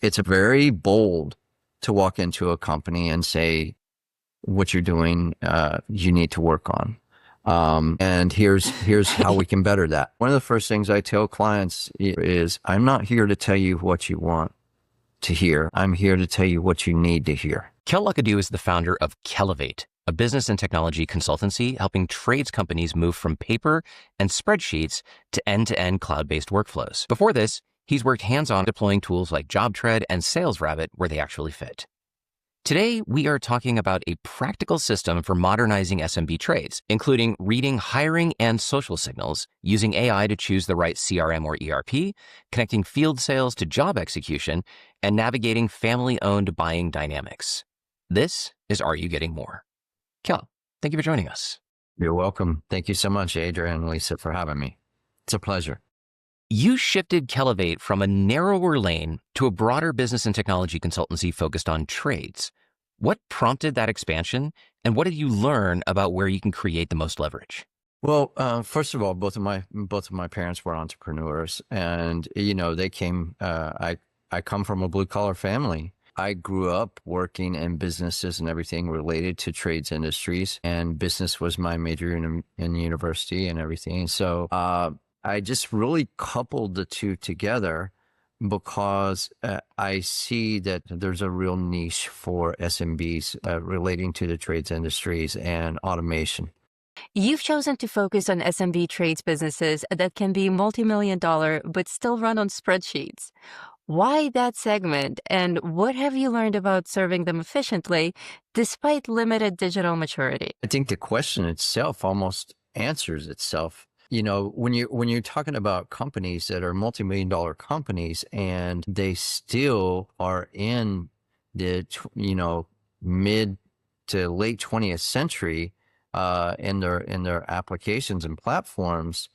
it's very bold to walk into a company and say, what you're doing, you need to work on. And here's how we can better that. One of the first things I tell clients is, I'm not here to tell you what you want to hear. I'm here to tell you what you need to hear. Kel Luckadoo is the founder of Kelevate, a business and technology consultancy helping trades companies move from paper and spreadsheets to end-to-end cloud-based workflows. Before this, he's worked hands-on deploying tools like JobTread and SalesRabbit where they actually fit. Today, we are talking about a practical system for modernizing SMB trades, including reading hiring and social signals, using AI to choose the right CRM or ERP, connecting field sales to job execution, and navigating family-owned buying dynamics. This is Are You Getting More? Kel, thank you for joining us. You're welcome. Thank you so much, Adrian and Lisa, for having me. It's a pleasure. You shifted Kelevate from a narrower lane to a broader business and technology consultancy focused on trades. What prompted that expansion, and what did you learn about where you can create the most leverage? Well, first of all, both of my parents were entrepreneurs, and they came. I come from a blue collar family. I grew up working in businesses and everything related to trades industries, and business was my major in university and everything. So I just really coupled the two together because I see that there's a real niche for SMBs relating to the trades industries and automation. You've chosen to focus on SMB trades businesses that can be multi-million-dollar but still run on spreadsheets. Why that segment, and what have you learned about serving them efficiently despite limited digital maturity? I think the question itself almost answers itself. When you're talking about companies that are multi-million-dollar companies and they still are in the mid to late 20th century in their applications and platforms,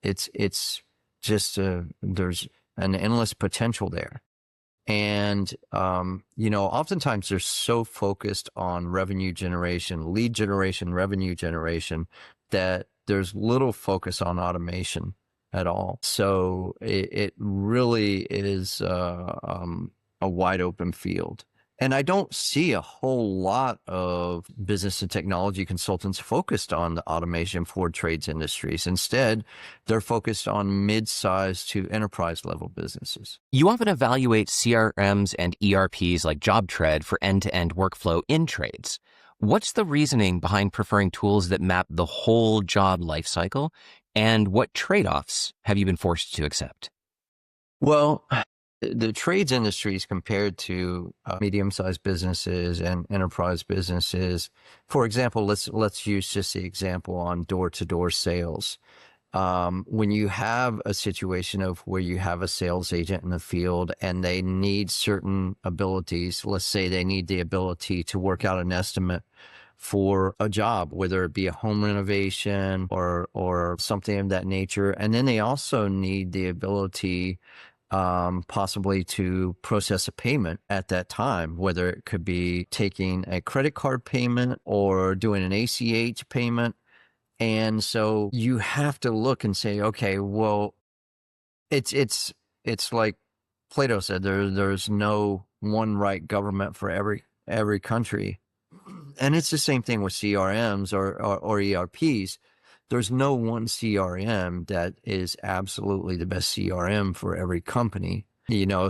it's just there's an endless potential there. And, oftentimes they're so focused on revenue generation, lead generation, revenue generation, that there's little focus on automation at all. So it really is a wide open field. And I don't see a whole lot of business and technology consultants focused on the automation for trades industries. Instead, they're focused on mid-sized to enterprise level businesses. You often evaluate CRMs and ERPs like JobTread for end-to-end workflow in trades. What's the reasoning behind preferring tools that map the whole job lifecycle, and what trade-offs have you been forced to accept? Well, the trades industries compared to medium-sized businesses and enterprise businesses, for example, let's use just the example on door-to-door sales. When you have a situation of where you have a sales agent in the field and they need certain abilities, let's say they need the ability to work out an estimate for a job, whether it be a home renovation or something of that nature. And then they also need the ability possibly to process a payment at that time, whether it could be taking a credit card payment or doing an ACH payment. And so you have to look and say, okay, well, it's like Plato said, there's no one right government for every country. And it's the same thing with CRMs or ERPs. There's no one CRM that is absolutely the best CRM for every company.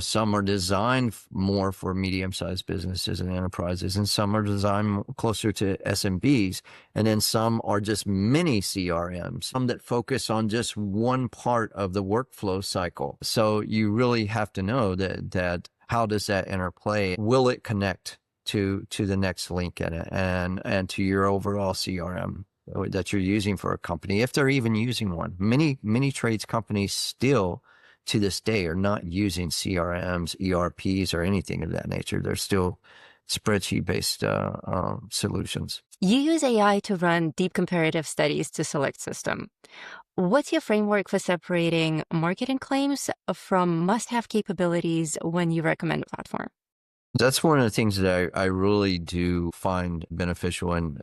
Some are designed more for medium-sized businesses and enterprises, and some are designed closer to SMBs. And then some are just mini CRMs, some that focus on just one part of the workflow cycle. So you really have to know that how does that interplay? Will it connect to the next link in it and to your overall CRM that you're using for a company, if they're even using one? Many trades companies still to this day are not using CRMs, ERPs, or anything of that nature. They're still spreadsheet-based solutions. You use AI to run deep comparative studies to select system. What's your framework for separating marketing claims from must-have capabilities when you recommend a platform? That's one of the things that I really do find beneficial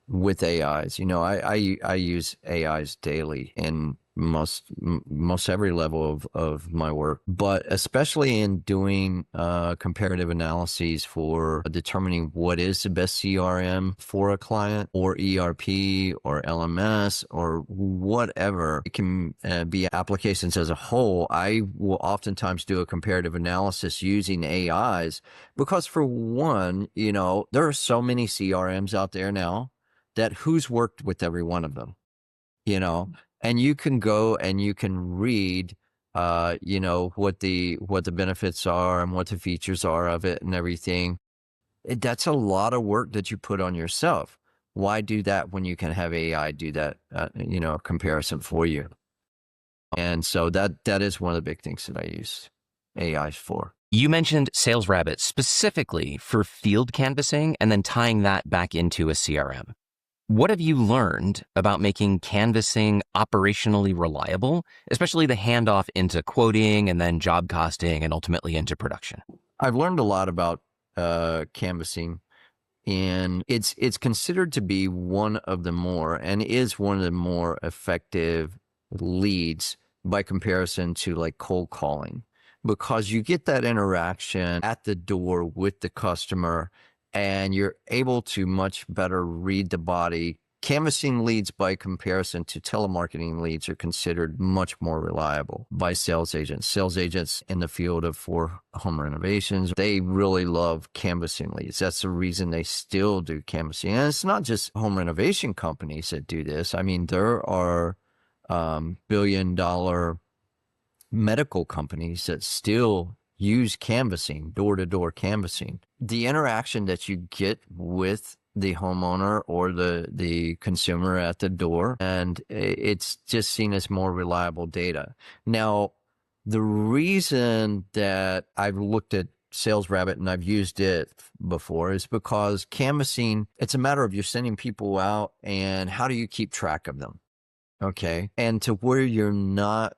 with AIs. I use AIs daily in most every level of my work, but especially in doing comparative analyses for determining what is the best CRM for a client, or ERP or LMS or whatever. It can be applications as a whole. I will oftentimes do a comparative analysis using AIs because, for one, there are so many CRMs out there now that who's worked with every one of them, and you can go and you can read, what the benefits are and what the features are of it and everything. That's a lot of work that you put on yourself. Why do that when you can have AI do that, comparison for you? And so that is one of the big things that I use AI for. You mentioned Sales Rabbit specifically for field canvassing and then tying that back into a CRM. What have you learned about making canvassing operationally reliable, especially the handoff into quoting and then job costing and ultimately into production? I've learned a lot about canvassing, and it's considered to be one of the more, and is one of the more effective leads by comparison to like cold calling, because you get that interaction at the door with the customer and you're able to much better read the body. Canvassing leads by comparison to telemarketing leads are considered much more reliable by sales agents. Sales agents in the field of for home renovations, they really love canvassing leads. That's the reason they still do canvassing. And it's not just home renovation companies that do this. I mean, there are billion-dollar medical companies that still use canvassing, door-to-door canvassing. The interaction that you get with the homeowner or the consumer at the door, and it's just seen as more reliable data. Now, the reason that I've looked at Sales Rabbit and I've used it before is because canvassing, it's a matter of you're sending people out, and how do you keep track of them? Okay. And to where you're not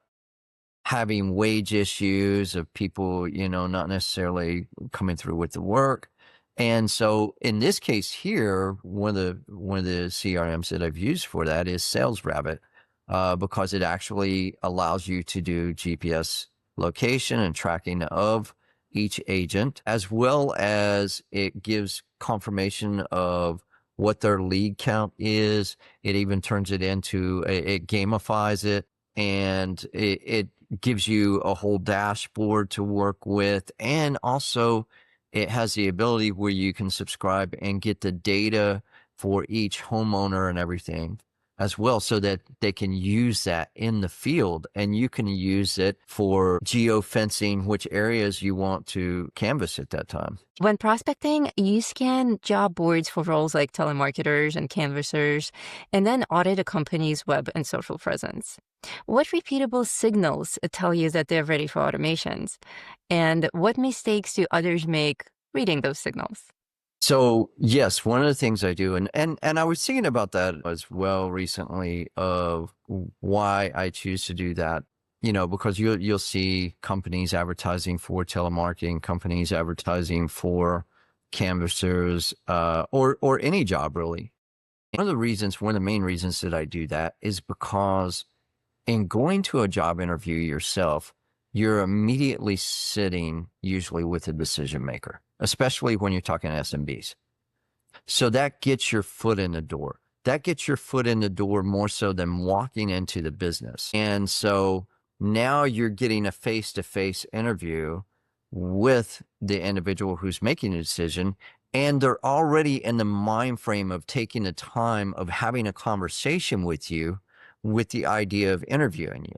having wage issues of people, not necessarily coming through with the work. And so in this case here, one of the CRMs that I've used for that is Sales Rabbit, because it actually allows you to do GPS location and tracking of each agent, as well as it gives confirmation of what their lead count is. It even turns it into, it gamifies it, and it gives you a whole dashboard to work with. And also it has the ability where you can subscribe and get the data for each homeowner and everything as well, so that they can use that in the field, and you can use it for geofencing which areas you want to canvass at that time. When prospecting, you scan job boards for roles like telemarketers and canvassers, and then audit a company's web and social presence. What repeatable signals tell you that they're ready for automations? And what mistakes do others make reading those signals? So yes, one of the things I do, and I was thinking about that as well recently, of why I choose to do that. Because you'll see companies advertising for telemarketing, companies advertising for canvassers, or any job really. One of the main reasons that I do that is because in going to a job interview yourself, you're immediately sitting usually with a decision maker, especially when you're talking SMBs. So that gets your foot in the door. That gets your foot in the door more so than walking into the business. And so now you're getting a face-to-face interview with the individual who's making a decision, and they're already in the mind frame of taking the time of having a conversation with you with the idea of interviewing you.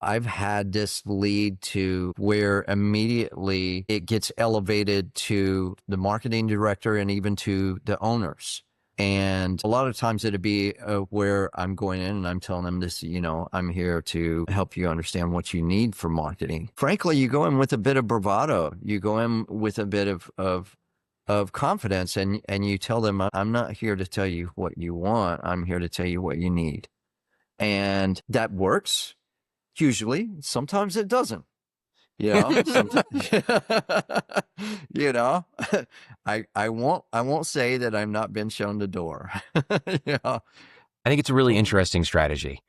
I've had this lead to where immediately it gets elevated to the marketing director and even to the owners. And a lot of times it'd be where I'm going in and I'm telling them this, I'm here to help you understand what you need for marketing. Frankly, you go in with a bit of bravado. You go in with a bit of confidence, and you tell them, I'm not here to tell you what you want. I'm here to tell you what you need. And that works. Usually, sometimes it doesn't. Sometimes, I won't say that I've not been shown the door. I think it's a really interesting strategy.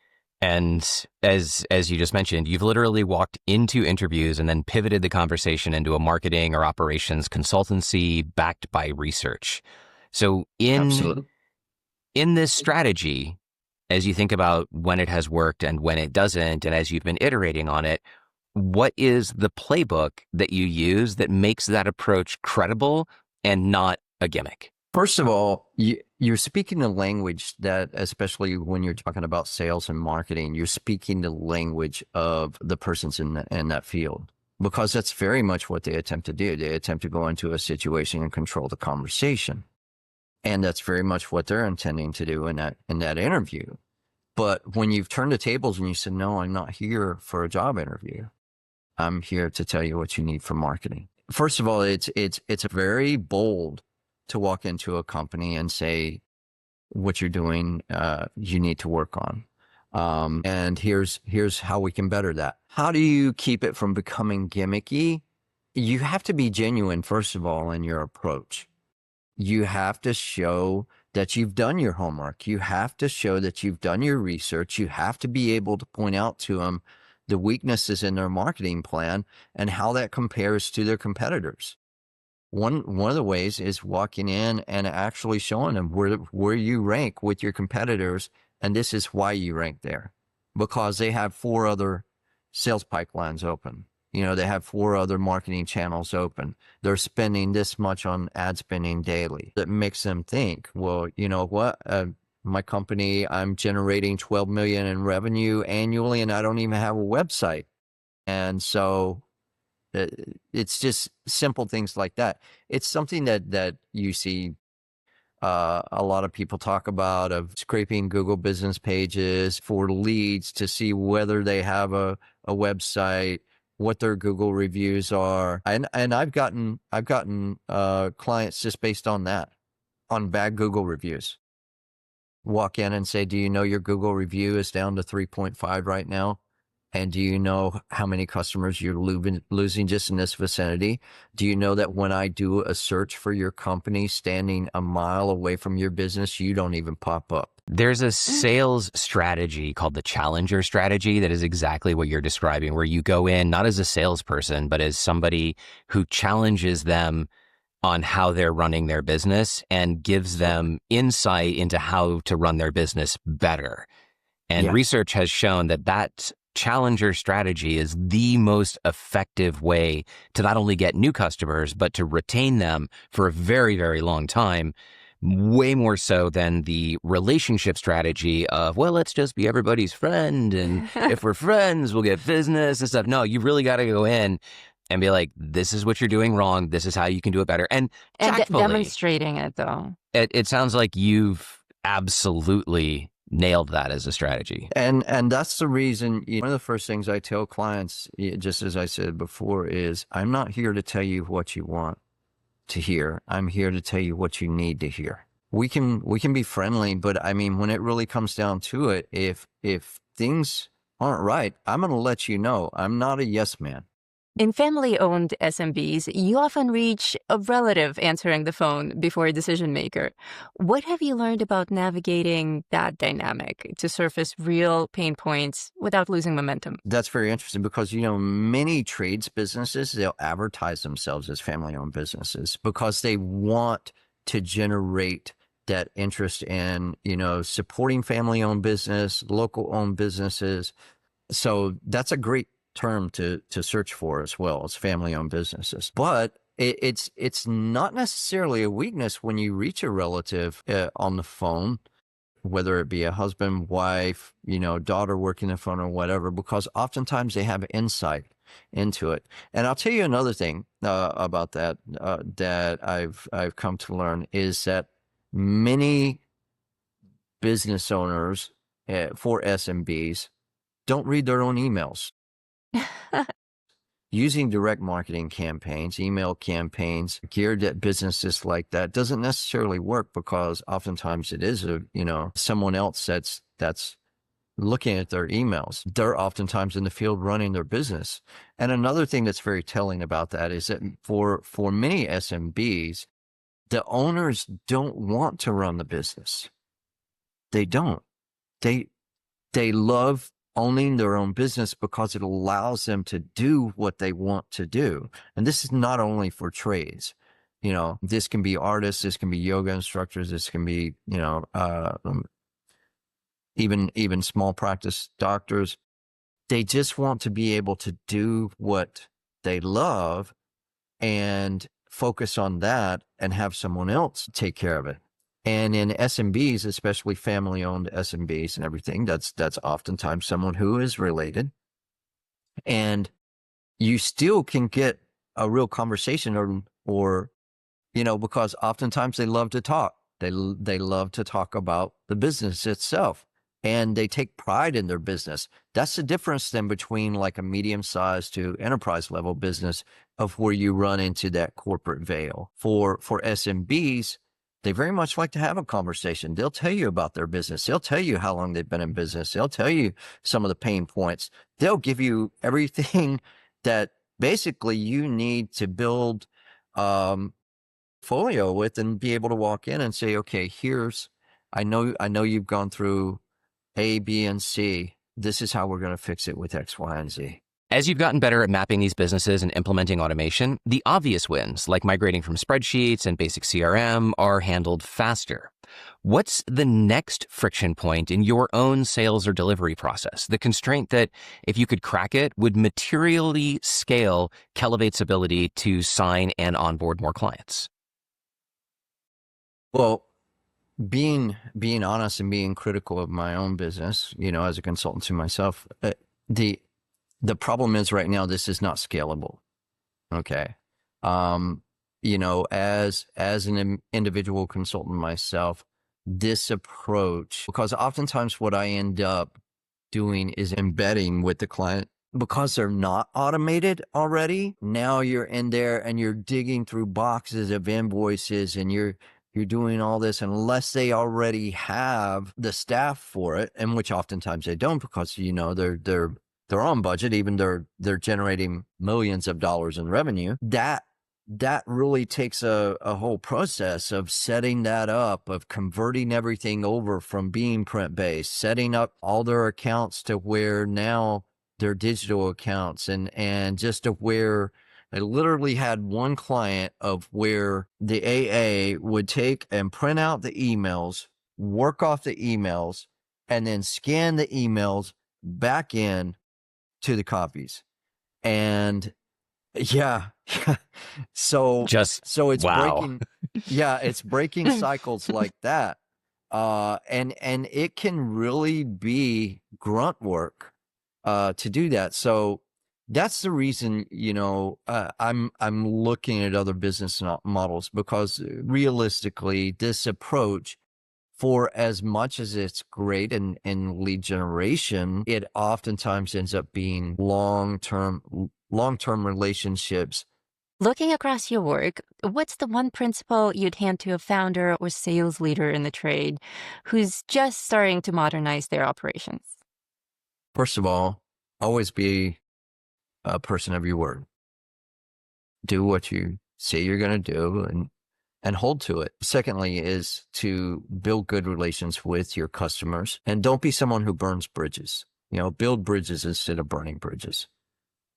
And as you just mentioned, you've literally walked into interviews and then pivoted the conversation into a marketing or operations consultancy backed by research. So Absolutely. in this strategy, as you think about when it has worked and when it doesn't, and as you've been iterating on it, what is the playbook that you use that makes that approach credible and not a gimmick? First of all, you're speaking a language that, especially when you're talking about sales and marketing, you're speaking the language of the persons in that field, because that's very much what they attempt to do. They attempt to go into a situation and control the conversation. And that's very much what they're intending to do in that interview. But when you've turned the tables and you said, no, I'm not here for a job interview. I'm here to tell you what you need for marketing. First of all, it's very bold to walk into a company and say what you're doing, you need to work on. And here's how we can better that. How do you keep it from becoming gimmicky? You have to be genuine, first of all, in your approach. You have to show that you've done your homework. You have to show that you've done your research. You have to be able to point out to them the weaknesses in their marketing plan and how that compares to their competitors. One of the ways is walking in and actually showing them where you rank with your competitors, and this is why you rank there, because they have 4 other sales pipelines open. They have 4 other marketing channels open. They're spending this much on ad spending daily. That makes them think, well, you know what? My company, I'm generating 12 million in revenue annually, and I don't even have a website. And so it's just simple things like that. It's something that you see a lot of people talk about, of scraping Google business pages for leads to see whether they have a website, what their Google reviews are. And I've gotten clients just based on that, on bad Google reviews. Walk in and say, do you know your Google review is down to 3.5 right now? And do you know how many customers you're losing just in this vicinity? Do you know that when I do a search for your company standing a mile away from your business, you don't even pop up? There's a sales strategy called the challenger strategy that is exactly what you're describing, where you go in not as a salesperson, but as somebody who challenges them on how they're running their business and gives them insight into how to run their business better. And research has shown that challenger strategy is the most effective way to not only get new customers, but to retain them for a very, very long time, way more so than the relationship strategy of, well, let's just be everybody's friend. And if we're friends, we'll get business and stuff. No, you really got to go in and be like, this is what you're doing wrong. This is how you can do it better. And demonstrating it, though. It sounds like you've absolutely nailed that as a strategy. And that's the reason, one of the first things I tell clients, just as I said before, is I'm not here to tell you what you want to hear. I'm here to tell you what you need to hear. We can be friendly, but I mean, when it really comes down to it, if things aren't right, I'm going to let you know. I'm not a yes man. In family-owned SMBs, you often reach a relative answering the phone before a decision maker. What have you learned about navigating that dynamic to surface real pain points without losing momentum? That's very interesting because, many trades businesses, they'll advertise themselves as family-owned businesses because they want to generate that interest in, supporting family-owned business, local-owned businesses. So that's a great term to search for as well as family-owned businesses. But it's not necessarily a weakness when you reach a relative on the phone, whether it be a husband, wife, daughter working the phone or whatever, because oftentimes they have insight into it. And I'll tell you another thing about that that I've come to learn is that many business owners for SMBs don't read their own emails. Using direct marketing campaigns, email campaigns geared at businesses like that doesn't necessarily work because oftentimes it is someone else that's looking at their emails. They're oftentimes in the field running their business. And another thing that's very telling about that is that for many SMBs, the owners don't want to run the business. They don't. they love owning their own business because it allows them to do what they want to do. And this is not only for trades. This can be artists, this can be yoga instructors, this can be, even small practice doctors. They just want to be able to do what they love and focus on that and have someone else take care of it. And in SMBs, especially family-owned SMBs and everything, that's oftentimes someone who is related. And you still can get a real conversation or because oftentimes they love to talk. They love to talk about the business itself, and they take pride in their business. That's the difference then between like a medium-sized to enterprise level business of where you run into that corporate veil. For SMBs, they very much like to have a conversation. They'll tell you about their business. They'll tell you how long they've been in business. They'll tell you some of the pain points. They'll give you everything that basically you need to build folio with and be able to walk in and say, okay, I know you've gone through A, B, and C. This is how we're going to fix it with X, Y, and Z. As you've gotten better at mapping these businesses and implementing automation, the obvious wins, like migrating from spreadsheets and basic CRM, are handled faster. What's the next friction point in your own sales or delivery process? The constraint that, if you could crack it, would materially scale Kelevate's ability to sign and onboard more clients? Well, being honest and being critical of my own business, as a consultant to myself, the problem is right now, this is not scalable. Okay. As an individual consultant myself, this approach, because oftentimes what I end up doing is embedding with the client because they're not automated already. Now you're in there and you're digging through boxes of invoices and you're doing all this unless they already have the staff for it, and which oftentimes they don't because, they're on budget, even they're generating millions of dollars in revenue. That really takes a whole process of setting that up, of converting everything over from being print-based, setting up all their accounts to where now they're digital accounts, and just to where I literally had one client of where the AA would take and print out the emails, work off the emails, and then scan the emails back in to the copies. And yeah. So it's wow. breaking. Yeah. It's breaking cycles like that. And it can really be grunt work, to do that. So that's the reason, I'm looking at other business models, because realistically, this approach, for as much as it's great in lead generation, it oftentimes ends up being long-term relationships. Looking across your work, what's the one principle you'd hand to a founder or sales leader in the trade who's just starting to modernize their operations? First of all, always be a person of your word. Do what you say you're going to do and hold to it. Secondly is to build good relations with your customers, and don't be someone who burns bridges. Build bridges instead of burning bridges.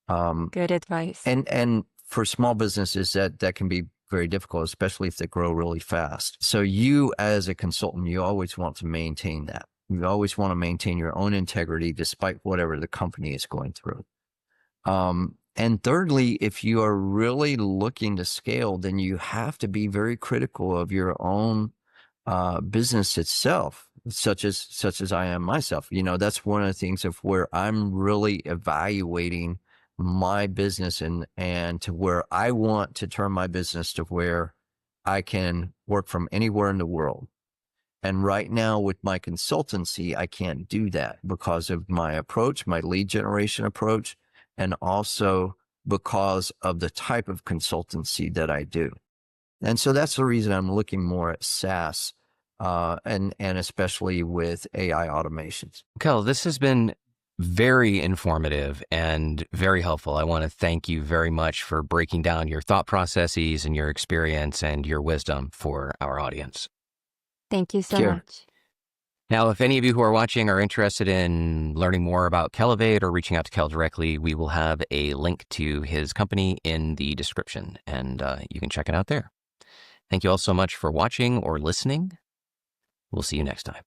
Good advice. And for small businesses, that can be very difficult, especially if they grow really fast. So you, as a consultant, you always want to maintain that. You always want to maintain your own integrity despite whatever the company is going through. And thirdly, if you are really looking to scale, then you have to be very critical of your own business itself, such as I am myself. That's one of the things of where I'm really evaluating my business and to where I want to turn my business to where I can work from anywhere in the world. And right now with my consultancy, I can't do that because of my approach, my lead generation approach, and also because of the type of consultancy that I do. And so that's the reason I'm looking more at SaaS, and especially with AI automations. Kel, this has been very informative and very helpful. I want to thank you very much for breaking down your thought processes and your experience and your wisdom for our audience. Thank you so Sure. much. Now, if any of you who are watching are interested in learning more about Kelevate or reaching out to Kel directly, we will have a link to his company in the description, and you can check it out there. Thank you all so much for watching or listening. We'll see you next time.